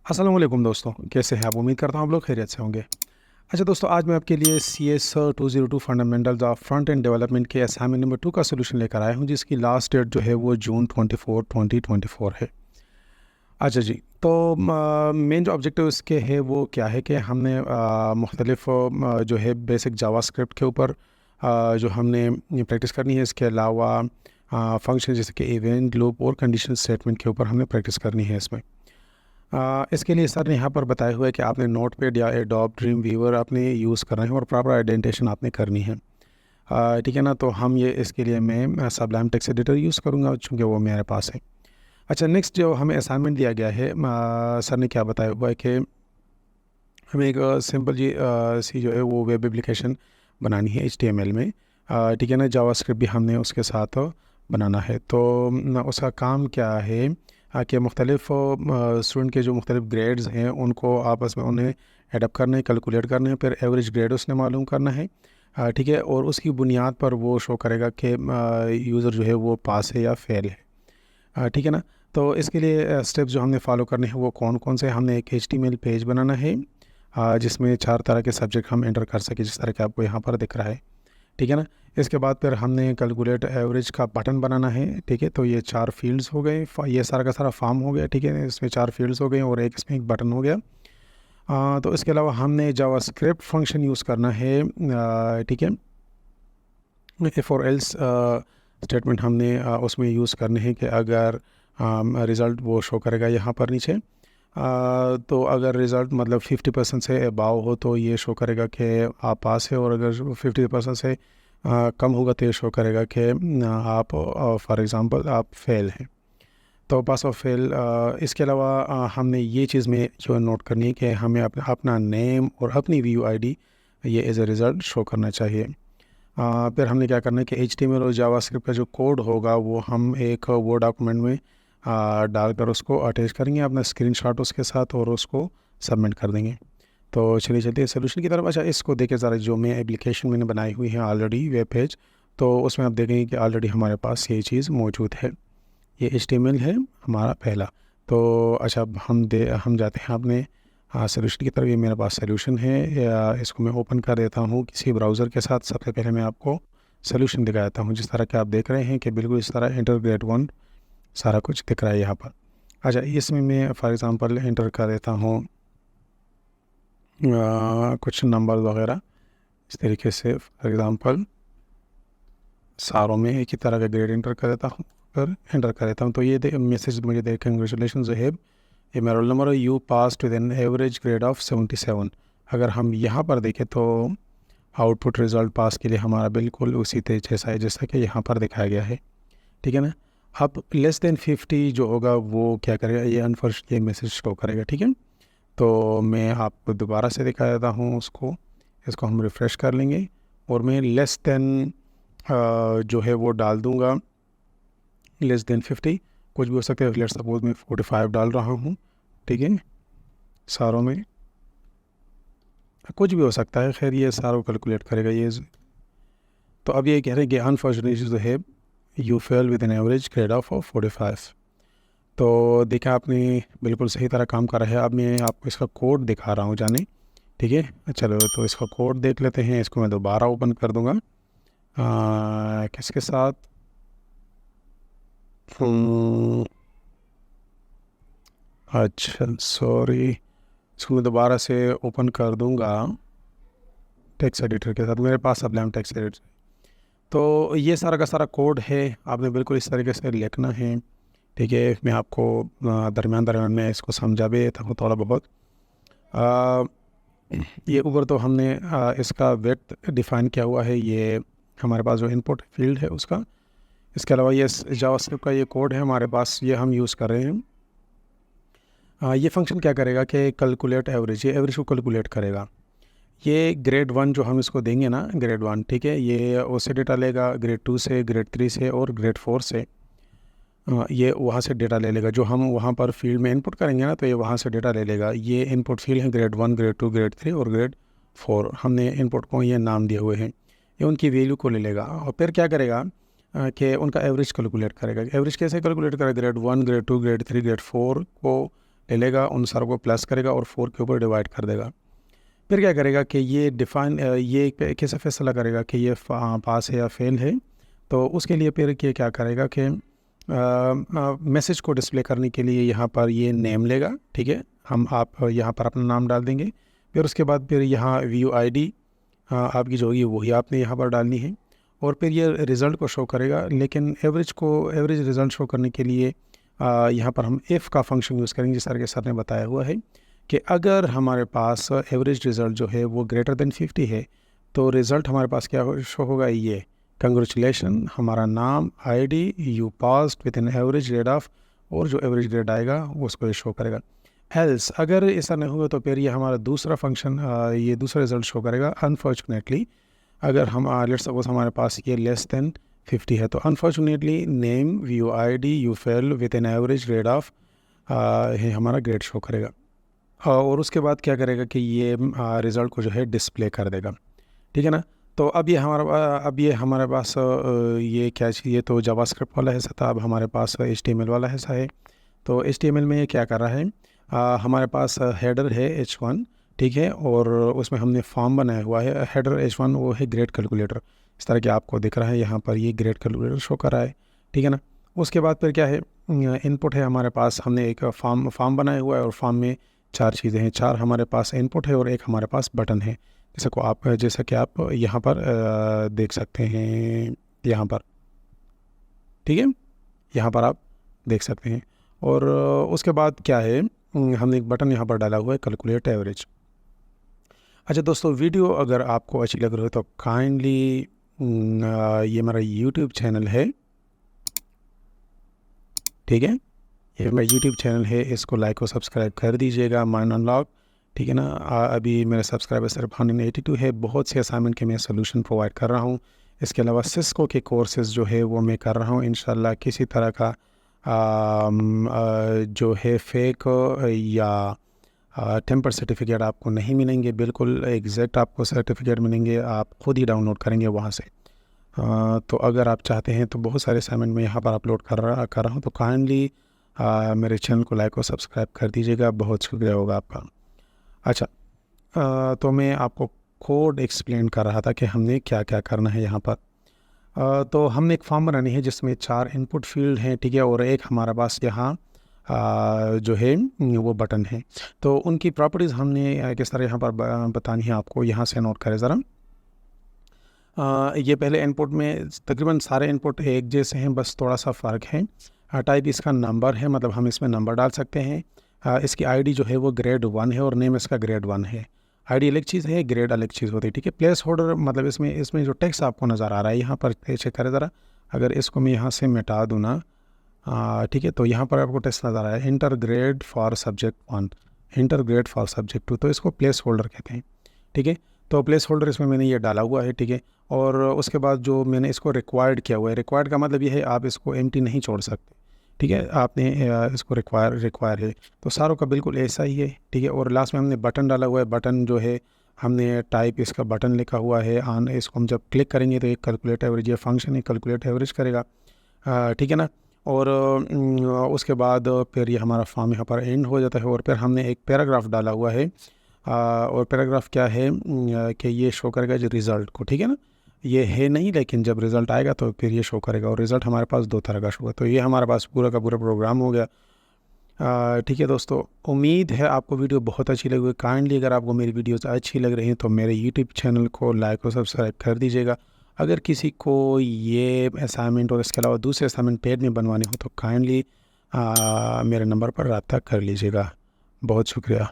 अस्सलाम वालेकुम दोस्तों, कैसे हैं आप? उम्मीद करता हूँ आप लोग खैरियत से होंगे। अच्छा दोस्तों, आज मैं आपके लिए C S 202 fundamentals of front end development के असाइनमेंट नंबर 2 का सोल्यूशन लेकर आया हूँ, जिसकी लास्ट डेट जो है वो जून 24 2024 है। अच्छा जी, तो मेन जो ऑब्जेक्टिव इसके है वो क्या है कि हमने मुख्तलिफ जो है बेसिक जावास्क्रिप्ट के ऊपर जो हमने प्रैक्टिस करनी है। इसके अलावा फंक्शन जैसे कि इवेंट, लूप और कंडीशन स्टेटमेंट के ऊपर हमने प्रैक्टिस करनी है इसमें। इसके लिए सर ने यहाँ पर बताया हुआ है कि आपने नोटपैड या एडोब ड्रीम वीवर आपने यूज़ करना है और प्रॉपर आइडेंटिफिकेशन आपने करनी है। ठीक है ना? तो हम ये इसके लिए मैं सबलाइम टेक्स्ट एडिटर यूज़ करूँगा, चूँकि वो मेरे पास है। अच्छा, नेक्स्ट जो हमें असाइनमेंट दिया गया है, सर ने क्या बताया हुआ है कि हमें एक सिंपल जी सी जो है वो वेब एप्लीकेशन बनानी है HTML में। ठीक है ना? जावास्क्रिप्ट भी हमने उसके साथ बनाना है। तो उसका काम क्या है कि मुख्तलिफ स्टूडेंट के जो मुख्तलिफ ग्रेड्स हैं उनको आपस में उन्हें एडअप करना है, कैलकुलेट करना है, फिर एवरेज ग्रेड उसने मालूम करना है। ठीक है, और उसकी बुनियाद पर वो शो करेगा कि यूज़र जो है वो पास है या फेल है। ठीक है ना? तो इसके लिए स्टेप्स जो हमने फॉलो करने हैं वो कौन कौन से? हमने एक HTML पेज बनाना है जिसमें 4 तरह के सब्जेक्ट हम एंटर कर सकें, जिस तरह के आपको यहाँ पर दिख रहा है। ठीक है ना? इसके बाद फिर हमने कैलकुलेट एवरेज का बटन बनाना है। ठीक है, तो ये 4 फील्ड्स हो गए, ये सारा का सारा फॉर्म हो गया। ठीक है, इसमें 4 फील्ड्स हो गए और एक इसमें एक बटन हो गया। तो इसके अलावा हमने जावास्क्रिप्ट फंक्शन यूज़ करना है। ठीक है, इफ़ और एल्स स्टेटमेंट हमने उसमें यूज़ करने हैं कि अगर रिज़ल्ट वो शो करेगा यहाँ पर नीचे। तो अगर रिज़ल्ट मतलब 50% से अबाव हो तो ये शो करेगा कि आप पास है, और अगर 50% से कम होगा तो ये शो करेगा कि आप फॉर एग्ज़ाम्पल आप फेल हैं। तो पास और फेल। इसके अलावा हमने ये चीज़ में जो नोट करनी है कि हमें अपना नेम और अपनी व्यू आईडी ये एज ए रिज़ल्ट शो करना चाहिए। फिर हमने क्या करना है कि HTML और जावास्क्रिप्ट का जो कोड होगा वो हम एक वो डॉक्यूमेंट में डालकर उसको अटैच करेंगे अपना स्क्रीनशॉट उसके साथ, और उसको सबमिट कर देंगे। तो चलिए चलते हैं सोल्यूशन की तरफ। अच्छा, इसको देखिए ज़रा, जो मैं एप्लीकेशन मैंने बनाई हुई है ऑलरेडी वेब पेज, तो उसमें आप देखेंगे कि ऑलरेडी हमारे पास ये चीज़ मौजूद है। ये HTML है हमारा पहला। तो अच्छा, अब हम जाते हैं अपने सोल्यूशन की तरफ। ये मेरे पास सोल्यूशन है, या इसको मैं ओपन कर देता हूँ किसी ब्राउज़र के साथ। सबसे पहले मैं आपको सोल्यूशन दिखाता हूँ, जिस तरह के आप देख रहे हैं कि बिल्कुल इस तरह इंटर ग्रेड 1 सारा कुछ दिख रहा है यहाँ पर। अच्छा, इसमें मैं फॉर एग्ज़ाम्पल इंटर कर देता हूँ कुछ नंबर वगैरह इस तरीके से। फॉर एग्ज़ाम्पल सारों में एक ही तरह का ग्रेड इंटर कर देता हूँ, फिर इंटर कर देता हूँ। तो ये मैसेज मुझे देख, कंग्रेचुलेशन ज़हेब, ये मेरा रोल नंबर है, you pass with an average grade of 77। अगर हम यहाँ पर देखें तो आउटपुट रिज़ल्ट पास के लिए हमारा बिल्कुल उसी जैसा है जैसा कि यहाँ पर दिखाया गया है। ठीक है ना? अब लेस देन 50 जो होगा वो क्या करेगा, ये अनफॉर्चुनेट मैसेज शो करेगा। ठीक है, तो मैं आपको दोबारा से दिखा देता हूँ उसको। इसको हम रिफ़्रेश कर लेंगे और मैं लेस देन जो है वो डाल दूँगा, लेस देन 50 कुछ भी हो सकता है। लेट्स सपोज मैं 45 डाल रहा हूँ। ठीक है, सारों में कुछ भी हो सकता है, खैर ये सारों कैलकुलेट करेगा ये। तो अब ये कह रहे हैं कि अनफॉर्चुनेटली जो है you fail with an average grade of 45। तो देखा आपने, बिल्कुल सही तरह काम कर रहा है। अब मैं आपको इसका कोड दिखा रहा हूँ जाने। ठीक है, चलो तो इसका कोड देख लेते हैं। इसको मैं दोबारा ओपन कर दूँगा किसके साथ, अच्छा सॉरी, इसको मैं दोबारा से ओपन कर दूँगा टेक्स्ट एडिटर के साथ। मेरे पास सबलाइम टेक्स्ट एडिटर। तो ये सारा का सारा कोड है, आपने बिल्कुल इस तरीके से लिखना है। ठीक है, मैं आपको दरमियान दरमियान में इसको समझा भी देता हूँ थोड़ा बहुत। ये ऊपर तो हमने इसका वेट डिफ़ाइन किया हुआ है, ये हमारे पास जो इनपुट फील्ड है उसका। इसके अलावा ये जावास्क्रिप्ट का ये कोड है हमारे पास, ये हम यूज़ कर रहे हैं। ये फंक्शन क्या करेगा कि कैलकुलेट एवरेज, ये एवरेज को कैलकुलेट करेगा। ये ग्रेड 1 जो हम इसको देंगे ना, ग्रेड 1, ठीक है, ये उससे डेटा लेगा ग्रेड 2 से, ग्रेड 3 से और ग्रेड 4 से। ये वहाँ से डेटा ले लेगा, जो हम वहाँ पर फील्ड में इनपुट करेंगे ना, तो ये वहाँ से डेटा ले लेगा। ये इनपुट फील्ड है ग्रेड 1, ग्रेड 2, ग्रेड 3 और ग्रेड 4। हमने इनपुट को ये नाम दिए हुए हैं। ये उनकी वैल्यू को ले लेगा और फिर क्या करेगा कि उनका एवरेज कैलकुलेट करेगा। एवरेज कैसे कैलकुलेट करेगा? ग्रेड 1, ग्रेड 2, ग्रेड 3, ग्रेड 4 को ले लेगा, उन सारों को प्लस करेगा और 4 के ऊपर डिवाइड कर देगा। फिर क्या करेगा कि ये ये कैसे फैसला करेगा कि ये पास है या फेल है। तो उसके लिए फिर क्या करेगा कि मैसेज को डिस्प्ले करने के लिए यहाँ पर ये नेम लेगा, ठीक है। आप यहाँ पर अपना नाम डाल देंगे। फिर उसके बाद फिर यहाँ व्यू आईडी आपकी जो होगी वही आपने यहाँ पर डालनी है, और फिर ये रिज़ल्ट को शो करेगा। लेकिन एवरेज रिज़ल्ट शो करने के लिए यहाँ पर हम इफ़ का फंक्शन यूज़ करेंगे, जिस तरह के सर ने बताया हुआ है कि अगर हमारे पास एवरेज रिज़ल्ट जो है वो ग्रेटर देन 50 है, तो रिज़ल्ट हमारे पास क्या शो होगा, ये कंग्रेचुलेशन, हमारा नाम, ID, you passed with an average grade of, और जो एवरेज ग्रेड आएगा वो उसको ये शो करेगा। एल्स अगर ऐसा नहीं हुआ तो फिर ये हमारा दूसरा फंक्शन ये दूसरा रिज़ल्ट शो करेगा। अनफॉर्चुनेटली अगर हम लेट्स सपोज हमारे पास ये लेस देन 50 है, तो unfortunately name, view ID, you fail with an average grade of ये हमारा ग्रेड शो करेगा। और उसके बाद क्या करेगा कि ये रिज़ल्ट को जो है डिस्प्ले कर देगा, ठीक है ना। तो अब ये हमारे पास ये क्या चीज़, ये तो जावास्क्रिप्ट वाला हिस्सा था, अब हमारे पास HTML वाला हिस्सा है। तो HTML में ये क्या कर रहा है, हमारे पास हेडर है H1, ठीक है, और उसमें हमने फॉर्म बनाया हुआ है। हेडर H1 वो है ग्रेड कैलकुलेटर, इस तरह के आपको दिख रहा है यहाँ पर, ये ग्रेड कैलकुलेटर शो कर रहा है, ठीक है ना। उसके बाद फिर क्या है, इनपुट है हमारे पास, हमने एक फॉर्म बनाया हुआ है, और फॉर्म में 4 चीज़ें हैं, 4 हमारे पास इनपुट है और एक हमारे पास बटन है, जैसा कि आप यहाँ पर देख सकते हैं, यहाँ पर, ठीक है, यहाँ पर आप देख सकते हैं। और उसके बाद क्या है, हमने एक बटन यहाँ पर डाला हुआ है, कैलकुलेट एवरेज। अच्छा दोस्तों, वीडियो अगर आपको अच्छी लग रही हो तो काइंडली ये मेरा यूट्यूब चैनल है, ठीक है, ये मेरा यूट्यूब चैनल है, इसको लाइक और सब्सक्राइब कर दीजिएगा, माइंड अनलॉक, ठीक है ना। अभी मेरे सब्सक्राइबर सिर्फ 182 है। बहुत से असाइनमेंट के मैं सोल्यूशन प्रोवाइड कर रहा हूँ। इसके अलावा सिस्को के कोर्सेज़ जो है वो मैं कर रहा हूँ। इंशाल्लाह किसी तरह का जो है फेक या टेम्पर सर्टिफिकेट आपको नहीं मिलेंगे, बिल्कुल एग्जैक्ट आपको सर्टिफिकेट मिलेंगे, आप खुद ही डाउनलोड करेंगे वहाँ से। तो अगर आप चाहते हैं तो बहुत सारे असाइनमेंट मैं यहाँ पर अपलोड कर रहा हूँ, तो काइंडली मेरे चैनल को लाइक और सब्सक्राइब कर दीजिएगा, बहुत शुक्रिया होगा आपका। अच्छा, तो मैं आपको कोड एक्सप्लेन कर रहा था कि हमने क्या क्या करना है यहाँ पर। तो हमने एक फॉर्म बनानी है जिसमें 4 इनपुट फील्ड हैं, ठीक है, और एक हमारा पास यहाँ जो है वो बटन है। तो उनकी प्रॉपर्टीज़ हमने किस तरह यहाँ पर बतानी है आपको, यहाँ से नोट करें ज़रा। ये पहले इनपुट में तकरीबन सारे इनपुट एक जैसे हैं, बस थोड़ा सा फ़र्क है। टाइप इसका नंबर है, मतलब हम इसमें नंबर डाल सकते हैं। इसकी आईडी जो है वो ग्रेड 1 है और नेम इसका ग्रेड 1 है। आईडी अलग चीज़ है, ग्रेड अलग चीज़ होती है, ठीक है। प्लेस होल्डर मतलब इसमें जो टेक्स्ट आपको नज़र आ रहा है यहाँ पर, चेक करें ज़रा, अगर इसको मैं यहाँ से मिटा दूँ ना, ठीक है, तो यहाँ पर आपको टेक्स्ट नज़र आ रहा है, inter grade for subject 1, inter grade for subject 2, तो इसको प्लेस होल्डर कहते हैं, ठीक है। तो प्लेस होल्डर इसमें मैंने ये डाला हुआ है, ठीक है। और उसके बाद जो मैंने इसको रिक्वायर्ड किया हुआ है, रिक्वायर्ड का मतलब ये है आप इसको एम्प्टी नहीं छोड़ सकते, ठीक है, आपने इसको रिक्वायर है, तो सारों का बिल्कुल ऐसा ही है, ठीक है। और लास्ट में हमने बटन डाला हुआ है, बटन जो है हमने टाइप इसका बटन लिखा हुआ है ऑन, इसको हम जब क्लिक करेंगे तो एक कैलकुलेट एवरेज, ये फंक्शन है कैलकुलेट एवरेज करेगा, ठीक है ना। और उसके बाद फिर ये हमारा फॉर्म यहाँ पर एंड हो जाता है, और फिर हमने एक पैराग्राफ डाला हुआ है, और पैराग्राफ क्या है कि ये शो करेगा जो रिज़ल्ट को, ठीक है ना, ये है नहीं, लेकिन जब रिज़ल्ट आएगा तो फिर ये शो करेगा, और रिज़ल्ट हमारे पास 2 तरह का शो है। तो ये हमारे पास पूरा का पूरा प्रोग्राम हो गया, ठीक है दोस्तों। उम्मीद है आपको वीडियो बहुत अच्छी लगी। काइंडली अगर आपको मेरी वीडियोस अच्छी लग रही हैं तो मेरे यूट्यूब चैनल को लाइक और सब्सक्राइब कर दीजिएगा। अगर किसी को ये असाइनमेंट और इसके अलावा दूसरे असाइनमेंट पेड में बनवाने हो तो काइंडली मेरे नंबर पर रब्ता कर लीजिएगा। बहुत शुक्रिया।